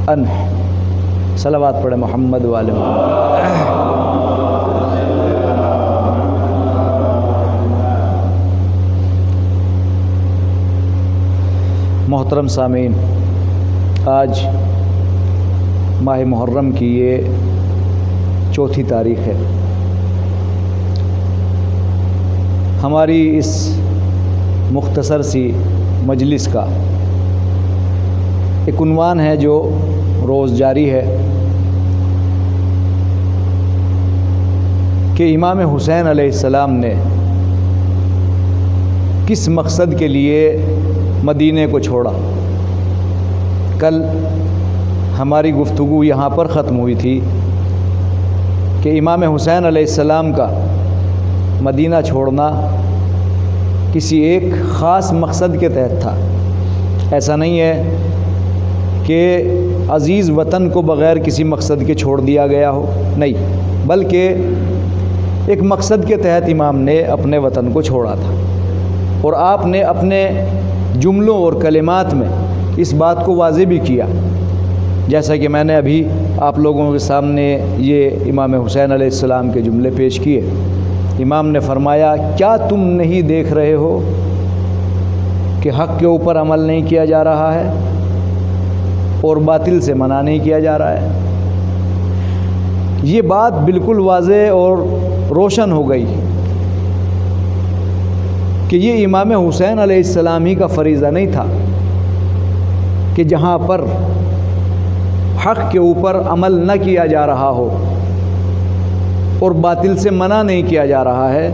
عنہ۔ صلوات پڑھے محمد وآل محمد۔ محترم سامعین، آج ماہ محرم کی یہ 4 تاریخ ہے۔ ہماری اس مختصر سی مجلس کا ایک عنوان ہے جو روز جاری ہے کہ امام حسین علیہ السلام نے کس مقصد کے لیے مدینے کو چھوڑا۔ کل ہماری گفتگو یہاں پر ختم ہوئی تھی کہ امام حسین علیہ السلام کا مدینہ چھوڑنا کسی ایک خاص مقصد کے تحت تھا۔ ایسا نہیں ہے کہ عزیز وطن کو بغیر کسی مقصد کے چھوڑ دیا گیا ہو، نہیں، بلکہ ایک مقصد کے تحت امام نے اپنے وطن کو چھوڑا تھا، اور آپ نے اپنے جملوں اور کلمات میں اس بات کو واضح بھی کیا، جیسا کہ میں نے ابھی آپ لوگوں کے سامنے یہ امام حسین علیہ السلام کے جملے پیش کیے۔ امام نے فرمایا، کیا تم نہیں دیکھ رہے ہو کہ حق کے اوپر عمل نہیں کیا جا رہا ہے اور باطل سے منع نہیں کیا جا رہا ہے؟ یہ بات بالکل واضح اور روشن ہو گئی کہ یہ امام حسین علیہ السلام ہی کا فریضہ نہیں تھا کہ جہاں پر حق کے اوپر عمل نہ کیا جا رہا ہو اور باطل سے منع نہیں کیا جا رہا ہے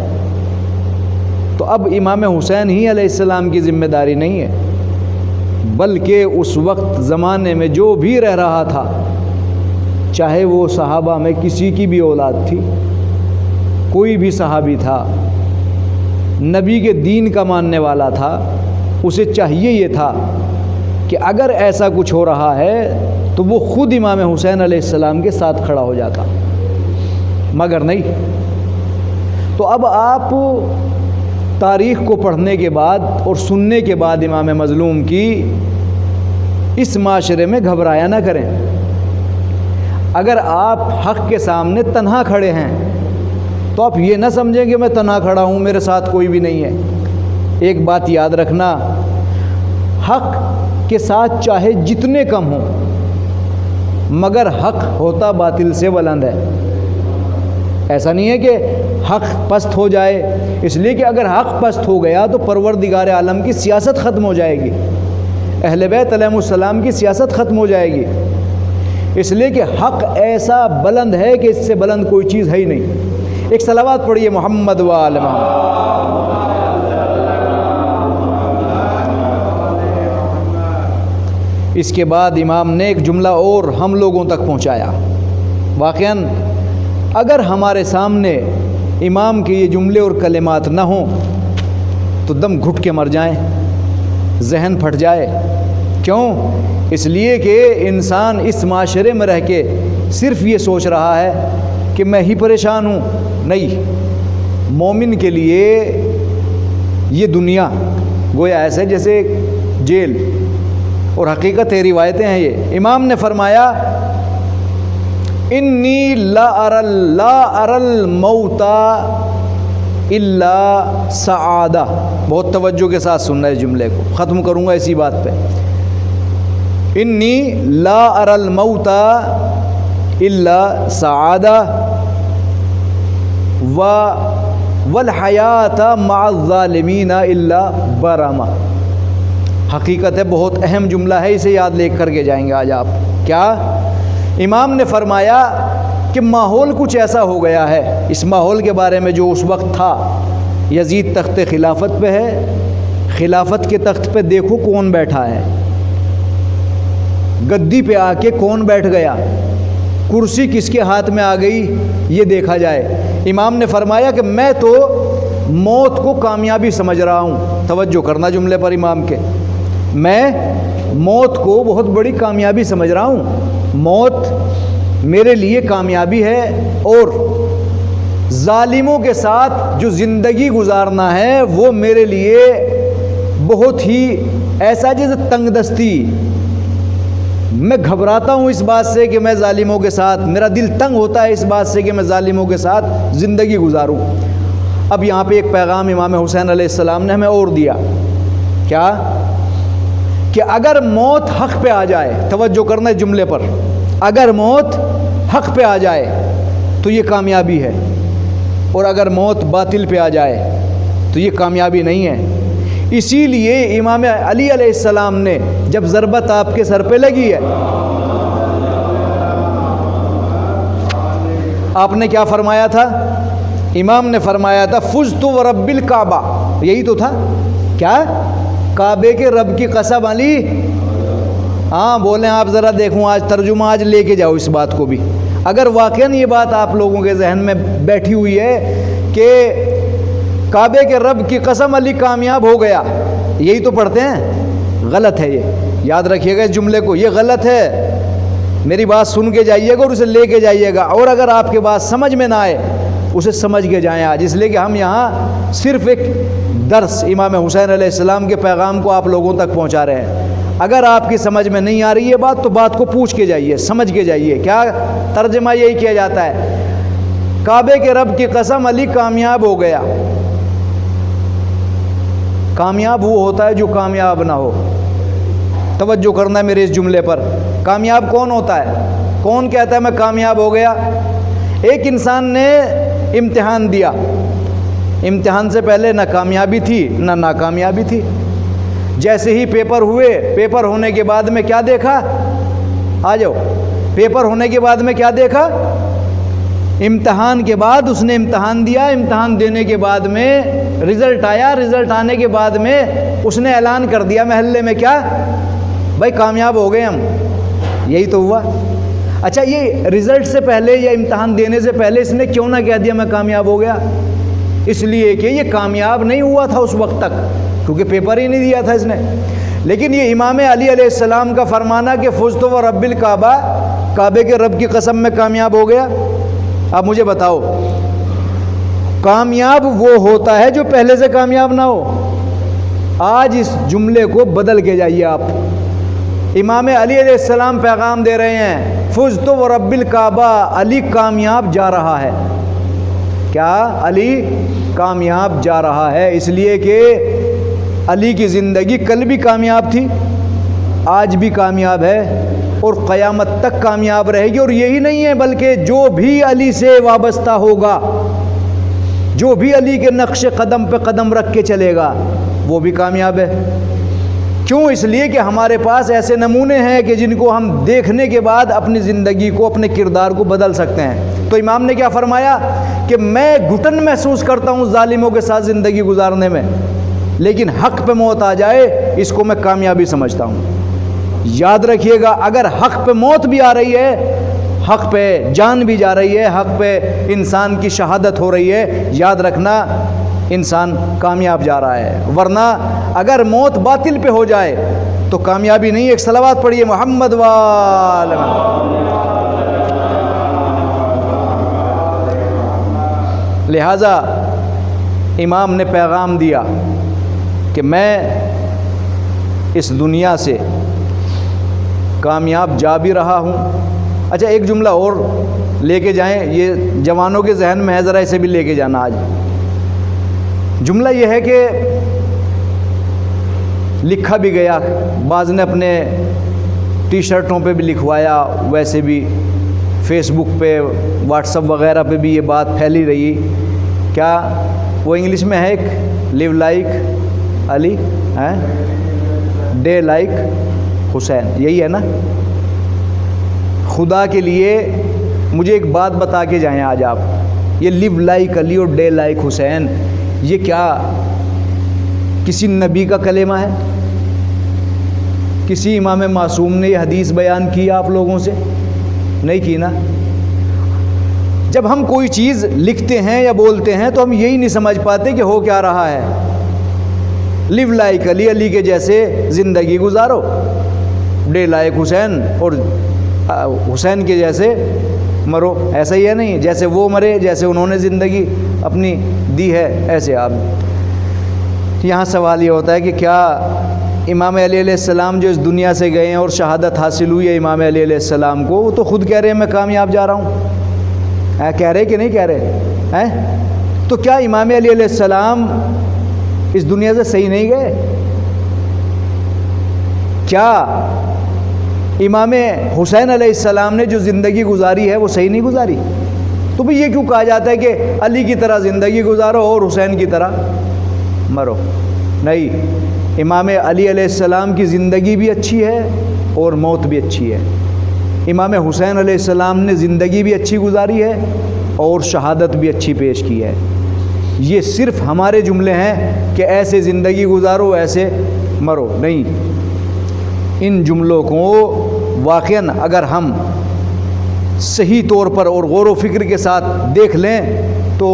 تو اب امام حسین ہی علیہ السلام کی ذمہ داری نہیں ہے، بلکہ اس وقت زمانے میں جو بھی رہ رہا تھا، چاہے وہ صحابہ میں کسی کی بھی اولاد تھی، کوئی بھی صحابی تھا، نبی کے دین کا ماننے والا تھا، اسے چاہیے یہ تھا کہ اگر ایسا کچھ ہو رہا ہے تو وہ خود امام حسین علیہ السلام کے ساتھ کھڑا ہو جاتا، مگر نہیں۔ تو اب آپ تاریخ کو پڑھنے کے بعد اور سننے کے بعد امام مظلوم کی اس معاشرے میں گھبرایا نہ کریں۔ اگر آپ حق کے سامنے تنہا کھڑے ہیں تو آپ یہ نہ سمجھیں کہ میں تنہا کھڑا ہوں، میرے ساتھ کوئی بھی نہیں ہے۔ ایک بات یاد رکھنا، حق کے ساتھ چاہے جتنے کم ہوں، مگر حق ہوتا باطل سے بلند ہے۔ ایسا نہیں ہے کہ حق پست ہو جائے، اس لیے کہ اگر حق پست ہو گیا تو پروردگار عالم کی سیاست ختم ہو جائے گی، اہل بیت علیہ السلام کی سیاست ختم ہو جائے گی، اس لیے کہ حق ایسا بلند ہے کہ اس سے بلند کوئی چیز ہے ہی نہیں۔ ایک صلوات پڑھیے محمد وآل محمد۔ اس کے بعد امام نے ایک جملہ اور ہم لوگوں تک پہنچایا۔ واقعاً اگر ہمارے سامنے امام کے یہ جملے اور کلمات نہ ہوں تو دم گھٹ کے مر جائیں، ذہن پھٹ جائے۔ کیوں؟ اس لیے کہ انسان اس معاشرے میں رہ کے صرف یہ سوچ رہا ہے کہ میں ہی پریشان ہوں۔ نہیں، مومن کے لیے یہ دنیا گویا ایسے جیسے جیل، اور حقیقت ہے، روایتیں ہیں یہ۔ امام نے فرمایا، انی لا ارى الموت الا سعادہ۔ بہت توجہ کے ساتھ سننا ہے جملے کو، ختم کروں گا اسی بات پہ۔ انی لا ارى الموت الا سعادہ والحیات مع الظالمین الا برما۔ حقیقت ہے، بہت اہم جملہ ہے، اسے یاد لے کر کے جائیں گے آج آپ۔ کیا؟ امام نے فرمایا کہ ماحول کچھ ایسا ہو گیا ہے، اس ماحول کے بارے میں جو اس وقت تھا، یزید تخت خلافت پہ ہے، خلافت کے تخت پہ دیکھو کون بیٹھا ہے، گدی پہ آ کے کون بیٹھ گیا، کرسی کس کے ہاتھ میں آ گئی، یہ دیکھا جائے۔ امام نے فرمایا کہ میں تو موت کو کامیابی سمجھ رہا ہوں۔ توجہ کرنا جملے پر امام کے، میں موت کو بہت بڑی کامیابی سمجھ رہا ہوں، موت میرے لیے کامیابی ہے، اور ظالموں کے ساتھ جو زندگی گزارنا ہے وہ میرے لیے بہت ہی ایسا جیسے تنگ دستی، میں گھبراتا ہوں اس بات سے کہ میں ظالموں کے ساتھ، میرا دل تنگ ہوتا ہے اس بات سے کہ میں ظالموں کے ساتھ زندگی گزاروں۔ اب یہاں پہ ایک پیغام امام حسین علیہ السلام نے ہمیں اور دیا، کیا؟ کہ اگر موت حق پہ آ جائے، توجہ کرنا ہے جملے پر، اگر موت حق پہ آ جائے تو یہ کامیابی ہے، اور اگر موت باطل پہ آ جائے تو یہ کامیابی نہیں ہے۔ اسی لیے امام علی علیہ السلام نے جب ضربت آپ کے سر پہ لگی ہے، آپ نے کیا فرمایا تھا؟ امام نے فرمایا تھا فزت ورب الکعبہ، یہی تو تھا، کیا؟ کعبے کے رب کی قسم علی۔ ہاں بولیں آپ، ذرا دیکھوں آج ترجمہ، آج لے کے جاؤ اس بات کو بھی، اگر واقعاً یہ بات آپ لوگوں کے ذہن میں بیٹھی ہوئی ہے کہ کعبے کے رب کی قسم علی کامیاب ہو گیا، یہی تو پڑھتے ہیں، غلط ہے یہ، یاد رکھیے گا اس جملے کو، یہ غلط ہے۔ میری بات سن کے جائیے گا اور اسے لے کے جائیے گا، اور اگر آپ کے بات سمجھ میں نہ آئے اسے سمجھ کے جائیں آج، اس لیے کہ ہم یہاں صرف ایک درس امام حسین علیہ السلام کے پیغام کو آپ لوگوں تک پہنچا رہے ہیں۔ اگر آپ کی سمجھ میں نہیں آ رہی ہے بات تو بات کو پوچھ کے جائیے، سمجھ کے جائیے۔ کیا ترجمہ یہی کیا جاتا ہے، کعبے کے رب کی قسم علی کامیاب ہو گیا۔ کامیاب وہ ہوتا ہے جو کامیاب نہ ہو، توجہ کرنا ہے میرے اس جملے پر۔ کامیاب کون ہوتا ہے؟ کون کہتا ہے میں کامیاب ہو گیا؟ ایک انسان نے امتحان دیا، امتحان سے پہلے نہ کامیابی تھی نہ ناکامیابی تھی، جیسے ہی پیپر ہوئے، پیپر ہونے کے بعد میں کیا دیکھا؟ آ جاؤ، پیپر ہونے کے بعد میں کیا دیکھا؟ امتحان کے بعد اس نے امتحان دیا، امتحان دینے کے بعد میں رزلٹ آیا، رزلٹ آنے کے بعد میں اس نے اعلان کر دیا محلے میں، کیا بھائی کامیاب ہو گئے ہم، یہی تو ہوا۔ اچھا یہ رزلٹ سے پہلے یا امتحان دینے سے پہلے اس نے کیوں نہ کہہ دیا میں کامیاب ہو گیا؟ اس لیے کہ یہ کامیاب نہیں ہوا تھا اس وقت تک، کیونکہ پیپر ہی نہیں دیا تھا اس نے۔ لیکن یہ امام علی علیہ السلام کا فرمانا کہ فزت ورب الکعبہ، کعبے کے رب کی قسم میں کامیاب ہو گیا۔ اب مجھے بتاؤ، کامیاب وہ ہوتا ہے جو پہلے سے کامیاب نہ ہو؟ آج اس جملے کو بدل کے جائیے آپ، امام علی علیہ السلام پیغام دے رہے ہیں فزت ورب الکعبہ، علی کامیاب جا رہا ہے۔ کیا؟ علی کامیاب جا رہا ہے، اس لیے کہ علی کی زندگی کل بھی کامیاب تھی، آج بھی کامیاب ہے، اور قیامت تک کامیاب رہے گی۔ اور یہی نہیں ہے بلکہ جو بھی علی سے وابستہ ہوگا، جو بھی علی کے نقش قدم پہ قدم رکھ کے چلے گا، وہ بھی کامیاب ہے۔ کیوں؟ اس لیے کہ ہمارے پاس ایسے نمونے ہیں کہ جن کو ہم دیکھنے کے بعد اپنی زندگی کو، اپنے کردار کو بدل سکتے ہیں۔ تو امام نے کیا فرمایا کہ میں گھٹن محسوس کرتا ہوں ظالموں کے ساتھ زندگی گزارنے میں، لیکن حق پہ موت آ جائے اس کو میں کامیابی سمجھتا ہوں۔ یاد رکھیے گا، اگر حق پہ موت بھی آ رہی ہے، حق پہ جان بھی جا رہی ہے، حق پہ انسان کی شہادت ہو رہی ہے، یاد رکھنا انسان کامیاب جا رہا ہے۔ ورنہ اگر موت باطل پہ ہو جائے تو کامیابی نہیں۔ ایک صلوات پڑھیے محمد وآل محمد۔ لہذا امام نے پیغام دیا کہ میں اس دنیا سے کامیاب جا بھی رہا ہوں۔ اچھا ایک جملہ اور لے کے جائیں، یہ جوانوں کے ذہن میں ہے، ذرا اسے بھی لے کے جانا آج۔ جملہ یہ ہے کہ لکھا بھی گیا، بعض نے اپنے ٹی شرٹوں پہ بھی لکھوایا، ویسے بھی فیس بک پہ، واٹس ایپ وغیرہ پہ بھی یہ بات پھیلی رہی۔ کیا وہ انگلش میں ہے ایک لیو لائک علی ڈے لائک حسین، یہی ہے نا؟ خدا کے لیے مجھے ایک بات بتا کے جائیں آج آپ، یہ لیو لائک علی اور ڈے لائک حسین، یہ کیا کسی نبی کا کلمہ ہے؟ کسی امام معصوم نے یہ حدیث بیان کی آپ لوگوں سے؟ نہیں کی نا۔ جب ہم کوئی چیز لکھتے ہیں یا بولتے ہیں تو ہم یہی نہیں سمجھ پاتے کہ ہو کیا رہا ہے۔ لیو لائک علی، علی کے جیسے زندگی گزارو، ڈے لائک حسین، اور حسین کے جیسے مرو، ایسا ہی ہے نہیں؟ جیسے وہ مرے، جیسے انہوں نے زندگی اپنی دی ہے، ایسے آپ۔ یہاں سوال یہ ہوتا ہے کہ کیا امام علی علیہ السلام جو اس دنیا سے گئے ہیں اور شہادت حاصل ہوئی ہے امام علی علیہ السلام کو، وہ تو خود کہہ رہے ہیں میں کامیاب جا رہا ہوں، کہہ رہے کہ نہیں کہہ رہے ہیں؟ تو کیا امام علی علیہ السلام اس دنیا سے صحیح نہیں گئے؟ کیا امام حسین علیہ السلام نے جو زندگی گزاری ہے وہ صحیح نہیں گزاری؟ تو بھی یہ کیوں کہا جاتا ہے کہ علی کی طرح زندگی گزارو اور حسین کی طرح مرو؟ نہیں، امام علی علیہ السلام کی زندگی بھی اچھی ہے اور موت بھی اچھی ہے۔ امام حسین علیہ السلام نے زندگی بھی اچھی گزاری ہے اور شہادت بھی اچھی پیش کی ہے۔ یہ صرف ہمارے جملے ہیں کہ ایسے زندگی گزارو ایسے مرو، نہیں۔ ان جملوں کو واقعاً اگر ہم صحیح طور پر اور غور و فکر کے ساتھ دیکھ لیں تو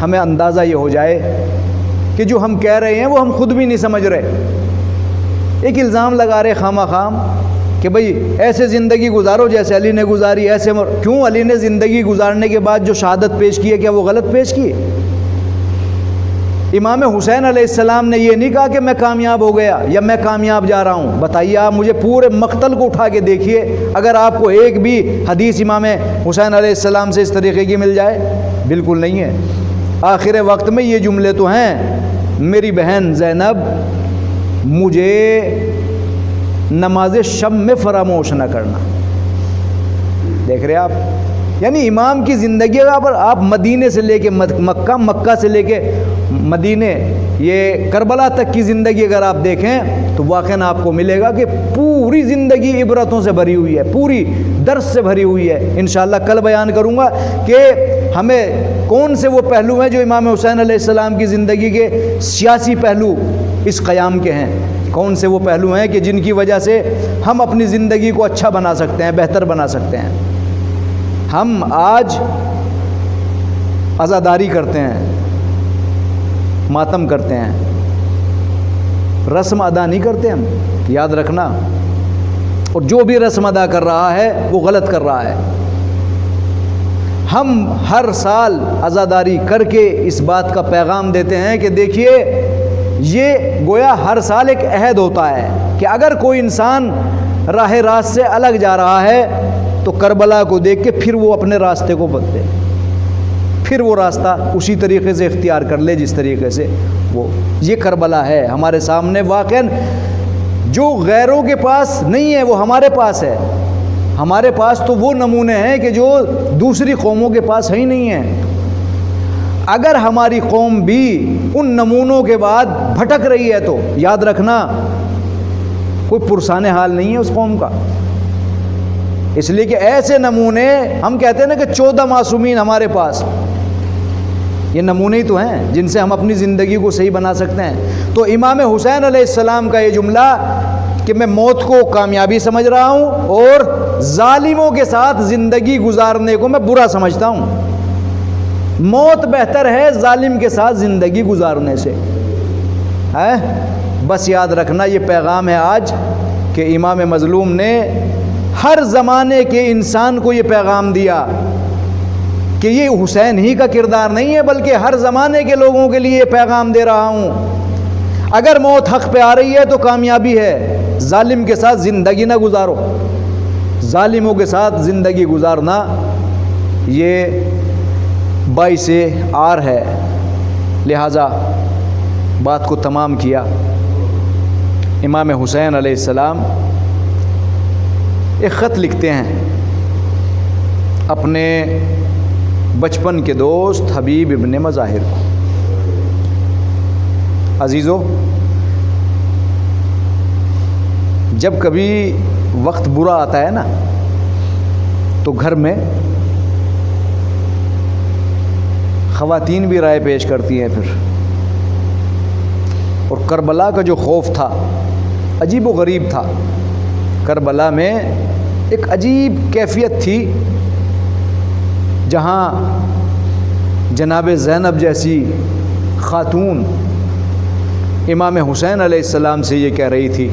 ہمیں اندازہ یہ ہو جائے کہ جو ہم کہہ رہے ہیں وہ ہم خود بھی نہیں سمجھ رہے۔ ایک الزام لگا رہے خواہ خام کہ بھئی ایسے زندگی گزارو جیسے علی نے گزاری، ایسے کیوں علی نے زندگی گزارنے کے بعد جو شہادت پیش کی ہے کیا وہ غلط پیش کی ہے؟ امام حسین علیہ السلام نے یہ نہیں کہا کہ میں کامیاب ہو گیا یا میں کامیاب جا رہا ہوں۔ بتائیے آپ مجھے پورے مقتل کو اٹھا کے دیکھیے، اگر آپ کو ایک بھی حدیث امام حسین علیہ السلام سے اس طریقے کی مل جائے، بالکل نہیں ہے۔ آخر وقت میں یہ جملے تو ہیں، میری بہن زینب مجھے نماز شب میں فراموش نہ کرنا۔ دیکھ رہے آپ، یعنی امام کی زندگی پر آپ مدینے سے لے کے مکہ، مکہ سے لے کے مدینے، یہ کربلا تک کی زندگی اگر آپ دیکھیں تو واقعاً آپ کو ملے گا کہ پوری زندگی عبرتوں سے بھری ہوئی ہے، پوری درس سے بھری ہوئی ہے۔ انشاءاللہ کل بیان کروں گا کہ ہمیں کون سے وہ پہلو ہیں جو امام حسین علیہ السلام کی زندگی کے سیاسی پہلو اس قیام کے ہیں، کون سے وہ پہلو ہیں کہ جن کی وجہ سے ہم اپنی زندگی کو اچھا بنا سکتے ہیں، بہتر بنا سکتے ہیں۔ ہم آج عزاداری کرتے ہیں، ماتم کرتے ہیں، رسم ادا نہیں کرتے ہم، یاد رکھنا۔ اور جو بھی رسم ادا کر رہا ہے وہ غلط کر رہا ہے۔ ہم ہر سال عزاداری کر کے اس بات کا پیغام دیتے ہیں کہ دیکھیے یہ گویا ہر سال ایک عہد ہوتا ہے کہ اگر کوئی انسان راہ راست سے الگ جا رہا ہے تو کربلا کو دیکھ کے پھر وہ اپنے راستے کو بدلے، پھر وہ راستہ اسی طریقے سے اختیار کر لے جس طریقے سے وہ، یہ کربلا ہے ہمارے سامنے۔ واقعاً جو غیروں کے پاس نہیں ہے وہ ہمارے پاس ہے۔ ہمارے پاس تو وہ نمونے ہیں کہ جو دوسری قوموں کے پاس ہی نہیں ہیں۔ اگر ہماری قوم بھی ان نمونوں کے بعد بھٹک رہی ہے تو یاد رکھنا کوئی پرسان حال نہیں ہے اس قوم کا۔ اس لیے کہ ایسے نمونے، ہم کہتے ہیں نا کہ 14 معصومین ہمارے پاس، یہ نمونے ہی تو ہیں جن سے ہم اپنی زندگی کو صحیح بنا سکتے ہیں۔ تو امام حسین علیہ السلام کا یہ جملہ کہ میں موت کو کامیابی سمجھ رہا ہوں اور ظالموں کے ساتھ زندگی گزارنے کو میں برا سمجھتا ہوں، موت بہتر ہے ظالم کے ساتھ زندگی گزارنے سے، ہے۔ بس یاد رکھنا یہ پیغام ہے آج کہ امام مظلوم نے ہر زمانے کے انسان کو یہ پیغام دیا کہ یہ حسین ہی کا کردار نہیں ہے بلکہ ہر زمانے کے لوگوں کے لیے یہ پیغام دے رہا ہوں۔ اگر موت حق پہ آ رہی ہے تو کامیابی ہے، ظالم کے ساتھ زندگی نہ گزارو، ظالموں کے ساتھ زندگی گزارنا یہ باعث عار ہے۔ لہٰذا بات کو تمام کیا، امام حسین علیہ السلام ایک خط لکھتے ہیں اپنے بچپن کے دوست حبیب ابن مظاہر کو۔ عزیزو، جب کبھی وقت برا آتا ہے نا تو گھر میں خواتین بھی رائے پیش کرتی ہیں پھر، اور کربلا کا جو خوف تھا عجیب و غریب تھا۔ کربلا میں ایک عجیب کیفیت تھی جہاں جناب زینب جیسی خاتون امام حسین علیہ السلام سے یہ کہہ رہی تھی،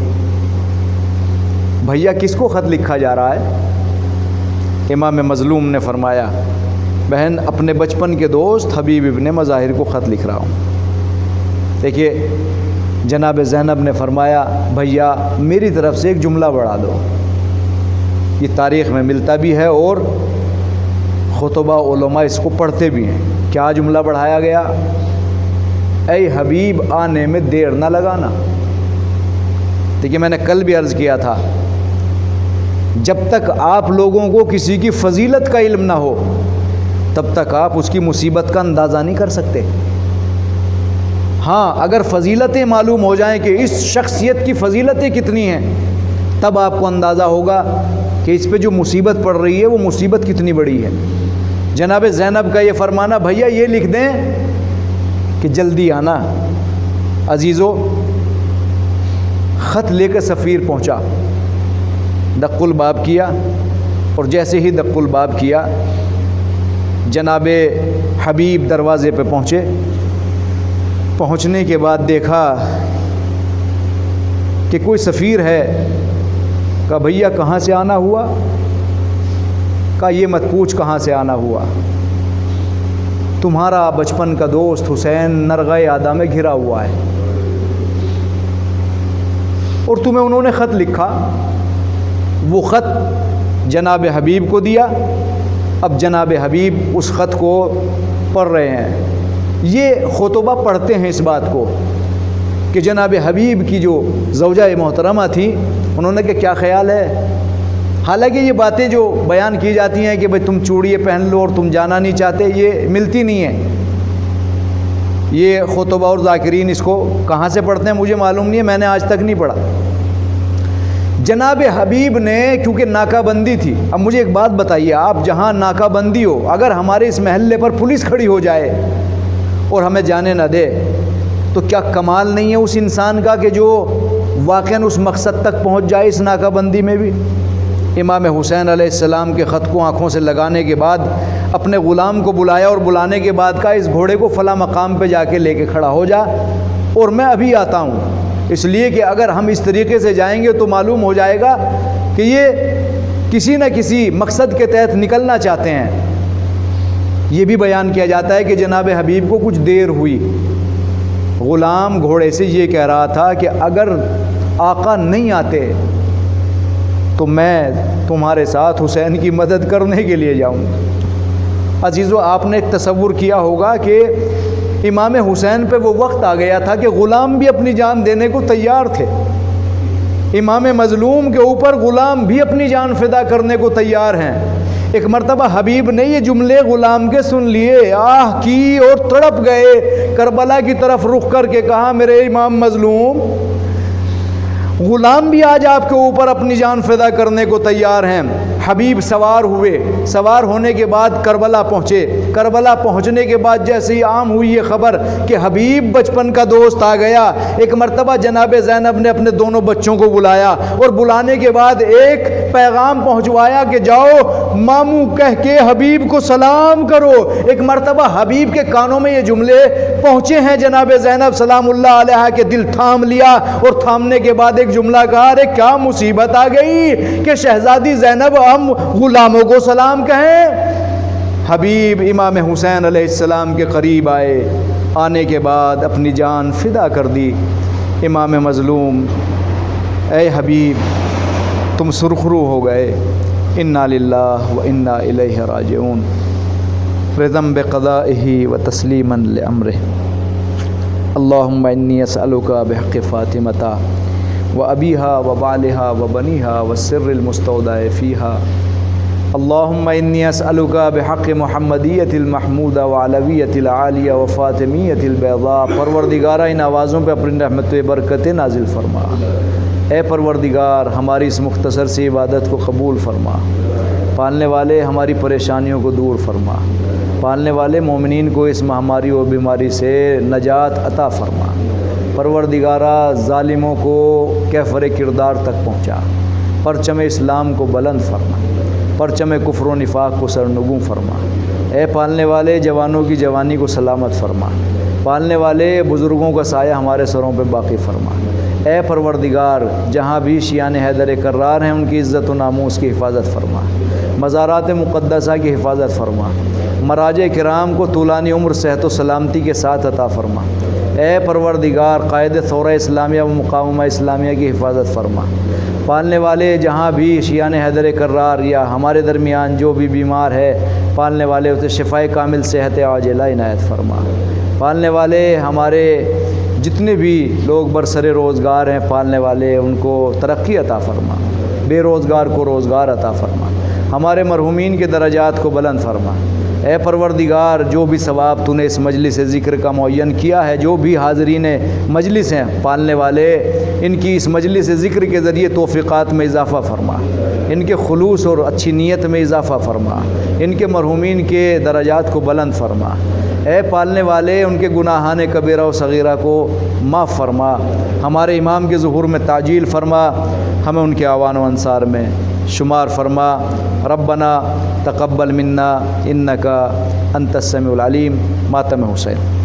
بھیا کس کو خط لکھا جا رہا ہے؟ امام مظلوم نے فرمایا، بہن اپنے بچپن کے دوست حبیب ابن مظاہر کو خط لکھ رہا ہوں۔ دیکھیے جناب زینب نے فرمایا بھیا میری طرف سے ایک جملہ بڑھا دو، یہ تاریخ میں ملتا بھی ہے اور خطبہ علماء اس کو پڑھتے بھی ہیں۔ کیا جملہ بڑھایا گیا؟ اے حبیب آنے میں دیر نہ لگانا۔ دیکھیے میں نے کل بھی عرض کیا تھا، جب تک آپ لوگوں کو کسی کی فضیلت کا علم نہ ہو تب تک آپ اس کی مصیبت کا اندازہ نہیں کر سکتے۔ ہاں اگر فضیلتیں معلوم ہو جائیں کہ اس شخصیت کی فضیلتیں کتنی ہیں تب آپ کو اندازہ ہوگا کہ اس پہ جو مصیبت پڑ رہی ہے وہ مصیبت کتنی بڑی ہے۔ جناب زینب کا یہ فرمانا بھیا یہ لکھ دیں کہ جلدی آنا۔ عزیزو خط لے کر سفیر پہنچا، دق الباب کیا، اور جیسے ہی دق الباب کیا جناب حبیب دروازے پہ پہنچے۔ پہنچنے کے بعد دیکھا کہ کوئی سفیر ہے۔ کہا بھیا کہاں سے آنا ہوا؟ کہا یہ مت پوچھ کہاں سے آنا ہوا، تمہارا بچپن کا دوست حسین نرغہ اعدام میں گھرا ہوا ہے اور تمہیں انہوں نے خط لکھا۔ وہ خط جناب حبیب کو دیا۔ اب جناب حبیب اس خط کو پڑھ رہے ہیں۔ یہ خطبہ پڑھتے ہیں اس بات کو کہ جناب حبیب کی جو زوجہ محترمہ تھی انہوں نے کہ کیا خیال ہے۔ حالانکہ یہ باتیں جو بیان کی جاتی ہیں کہ بھئی تم چوڑیے پہن لو اور تم جانا نہیں چاہتے، یہ ملتی نہیں ہیں۔ یہ خطبہ اور ذاکرین اس کو کہاں سے پڑھتے ہیں مجھے معلوم نہیں ہے، میں نے آج تک نہیں پڑھا۔ جناب حبیب نے کیونکہ ناکہ بندی تھی، اب مجھے ایک بات بتائیے، آپ جہاں ناکہ بندی ہو، اگر ہمارے اس محلے پر پولیس کھڑی ہو جائے اور ہمیں جانے نہ دے تو کیا کمال نہیں ہے اس انسان کا کہ جو واقعاً اس مقصد تک پہنچ جائے اس ناکہ بندی میں بھی۔ امام حسین علیہ السلام کے خط کو آنکھوں سے لگانے کے بعد اپنے غلام کو بلایا اور بلانے کے بعد کہا اس گھوڑے کو فلاں مقام پہ جا کے لے کے کھڑا ہو جا اور میں ابھی آتا ہوں، اس لیے کہ اگر ہم اس طریقے سے جائیں گے تو معلوم ہو جائے گا کہ یہ کسی نہ کسی مقصد کے تحت نکلنا چاہتے ہیں۔ یہ بھی بیان کیا جاتا ہے کہ جناب حبیب کو کچھ دیر ہوئی، غلام گھوڑے سے یہ کہہ رہا تھا کہ اگر آقا نہیں آتے تو میں تمہارے ساتھ حسین کی مدد کرنے کے لیے جاؤں۔ عزیزو آپ نے ایک تصور کیا ہوگا کہ امام حسین پہ وہ وقت آ گیا تھا کہ غلام بھی اپنی جان دینے کو تیار تھے، امام مظلوم کے اوپر غلام بھی اپنی جان فدا کرنے کو تیار ہیں۔ ایک مرتبہ حبیب نے یہ جملے غلام کے سن لیے، آہ کی اور تڑپ گئے، کربلا کی طرف رخ کر کے کہا میرے امام مظلوم، غلام بھی آج آپ کے اوپر اپنی جان فدا کرنے کو تیار ہیں۔ حبیب سوار ہوئے، سوار ہونے کے بعد کربلا پہنچے۔ کربلا پہنچنے کے بعد جیسے ہی عام ہوئی یہ خبر کہ حبیب بچپن کا دوست آ گیا، ایک مرتبہ جناب زینب نے اپنے دونوں بچوں کو بلایا اور بلانے کے بعد ایک پیغام پہنچوایا کہ جاؤ ماموں کہہ کے حبیب کو سلام کرو۔ ایک مرتبہ حبیب کے کانوں میں یہ جملے پہنچے ہیں، جناب زینب سلام اللہ علیہا کے دل تھام لیا اور تھامنے کے بعد ایک جملہ کہا، ارے کیا مصیبت آ گئی کہ شہزادی زینب ہم غلاموں کو سلام کہیں۔ حبیب امام حسین علیہ السلام کے قریب آئے، آنے کے بعد اپنی جان فدا کر دی۔ امام مظلوم، اے حبیب تم سرخرو ہو گئے، انا للہ و انا الیہ راجعون، رضا بقضائہ و تسلیما لامرہ۔ اللہم انی اسألک بحق فاطمہ و ابیہا و بالہا و بنیہا والسر المستودع فیہا۔ اللہم انی اسألک بحق محمدیت المحمودہ و علویت العالیہ و فاطمیت البیضاء۔ پروردگارہ ان آوازوں پہ اپنی رحمت و برکت نازل فرما۔ اے پروردگار ہماری اس مختصر سی عبادت کو قبول فرما، پالنے والے ہماری پریشانیوں کو دور فرما، پالنے والے مومنین کو اس مہاماری و بیماری سے نجات عطا فرما۔ پروردگارہ ظالموں کو کیفر کردار تک پہنچا، پرچم اسلام کو بلند فرما، پرچم کفر و نفاق کو سرنگوں فرما۔ اے پالنے والے جوانوں کی جوانی کو سلامت فرما، پالنے والے بزرگوں کا سایہ ہمارے سروں پہ باقی فرما۔ اے پروردگار جہاں بھی شیعان حیدر کرار ہیں ان کی عزت و ناموس کی حفاظت فرما، مزارات مقدسہ کی حفاظت فرما، مراجع کرام کو طولانی عمر صحت و سلامتی کے ساتھ عطا فرما۔ اے پروردگار قائد ثورہ اسلامیہ و مقاومہ اسلامیہ کی حفاظت فرما، پالنے والے جہاں بھی شیعان حیدر کرار یا ہمارے درمیان جو بھی بیمار ہے پالنے والے اسے شفائے کامل صحت عاجلہ عنایت فرما، پالنے والے ہمارے جتنے بھی لوگ برسر روزگار ہیں پالنے والے ان کو ترقی عطا فرما، بے روزگار کو روزگار عطا فرما، ہمارے مرحومین کے درجات کو بلند فرما۔ اے پروردگار جو بھی ثواب تو نے اس مجلس ذکر کا معین کیا ہے، جو بھی حاضرین مجلس ہیں پالنے والے، ان کی اس مجلس ذکر کے ذریعے توفیقات میں اضافہ فرما، ان کے خلوص اور اچھی نیت میں اضافہ فرما، ان کے مرحومین کے درجات کو بلند فرما۔ اے پالنے والے ان کے گناہان کبیرہ و صغیرہ کو معاف فرما، ہمارے امام کے ظہور میں تعجیل فرما، ہمیں ان کے اعوان و انصار میں شمار فرما۔ ربنا تقبل منا انک انت السمیع العلیم۔ ماتم حسین۔